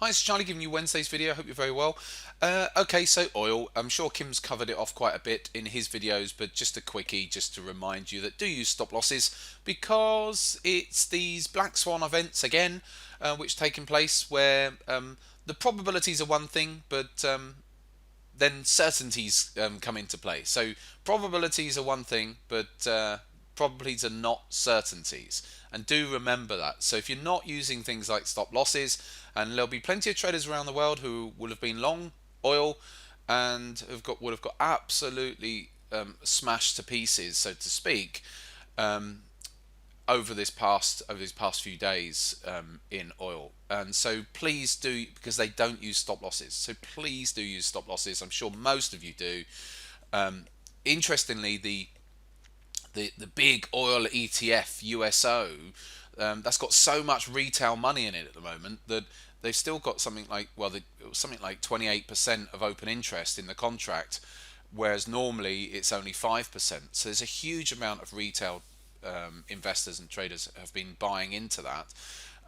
Hi, it's Charlie giving you Wednesday's video. Hope you're very well. Okay, so oil. I'm sure Kim's covered it off quite a bit in his videos, but just a quickie just to remind you that do use stop losses because it's these black swan events again, which taking place where the probabilities are one thing, but then certainties come into play. So probabilities are one thing, but probabilities are not certainties. And do remember that. So if you're not using things like stop losses, and there'll be plenty of traders around the world who will have been long oil and would have got absolutely smashed to pieces, so to speak, um, over these past few days in oil. And so please do, because they don't use stop losses. So please do use stop losses. I'm sure most of you do. Interestingly, the big oil ETF USO, that's got so much retail money in it at the moment that they've still got something like, it was something like 28% of open interest in the contract, whereas normally it's only 5%. So there's a huge amount of retail investors and traders have been buying into that,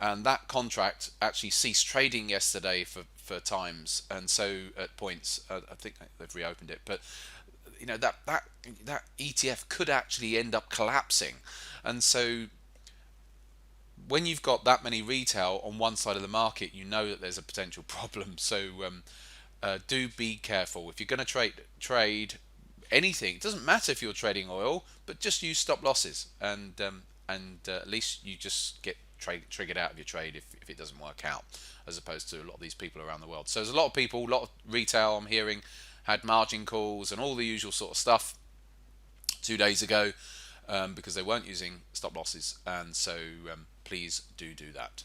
and that contract actually ceased trading yesterday for times, and so at points I think they've reopened it, but that ETF could actually end up collapsing. And so when you've got that many retail on one side of the market, you know that there's a potential problem. So do be careful if you're going to trade anything. It doesn't matter if you're trading oil, but just use stop losses, and at least you just get triggered out of your trade if it doesn't work out, as opposed to a lot of these people around the world. So there's a lot of people, a lot of retail I'm hearing, had margin calls and all the usual sort of stuff 2 days ago because they weren't using stop losses, and so please do that.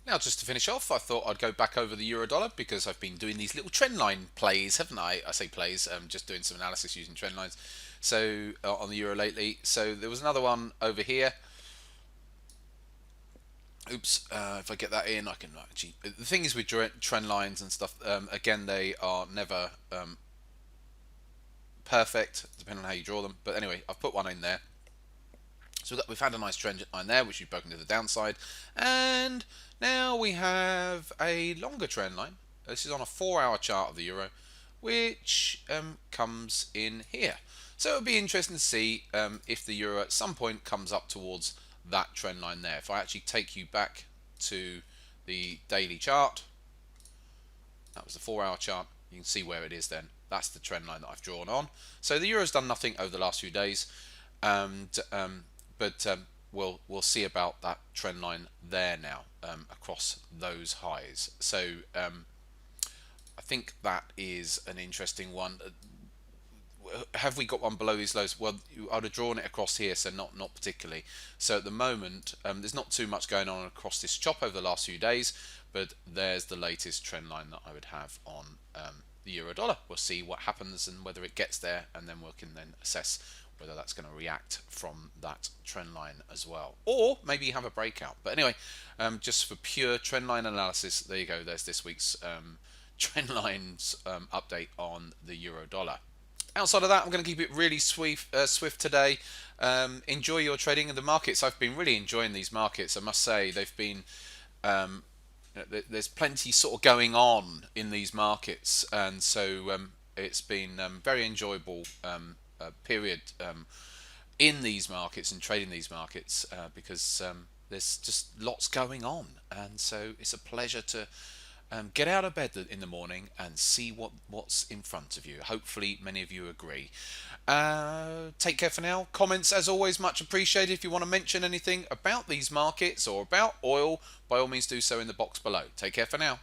Now, just to finish off, I thought I'd go back over the euro dollar because I've been doing these little trend line plays, haven't I? I say plays, just doing some analysis using trend lines. So on the euro lately, so there was another one over here. Oops, if I get that in, I can actually. The thing is with trend lines and stuff, again, they are never perfect, depending on how you draw them. But anyway, I've put one in there. So we've had a nice trend line there, which we've broken to the downside, and now we have a longer trend line. This is on a 4-hour chart of the euro, which comes in here. So it'll be interesting to see if the euro at some point comes up towards that trend line there. If I actually take you back to the daily chart, that was the 4-hour chart. You can see where it is then. That's the trend line that I've drawn on. So the euro's done nothing over the last few days, and but we'll see about that trend line there now across those highs. So I think that is an interesting one. Have we got one below these lows? Well, I'd have drawn it across here, so not particularly. So at the moment, there's not too much going on across this chop over the last few days, but there's the latest trend line that I would have on the euro dollar. We'll see what happens and whether it gets there, and then we can then assess whether that's going to react from that trend line as well, or maybe have a breakout. But anyway, just for pure trend line analysis, there you go. There's this week's trend lines update on the euro dollar. Outside of that, I'm going to keep it really swift today. Enjoy your trading in the markets. I've been really enjoying these markets. I must say they've been there's plenty sort of going on in these markets, and so it's been very enjoyable period in these markets and trading these markets because there's just lots going on, and so it's a pleasure to get out of bed in the morning and see what's in front of you. Hopefully many of you agree. Take care for now. Comments, as always, much appreciated. If you want to mention anything about these markets or about oil, by all means do so in the box below. Take care for now.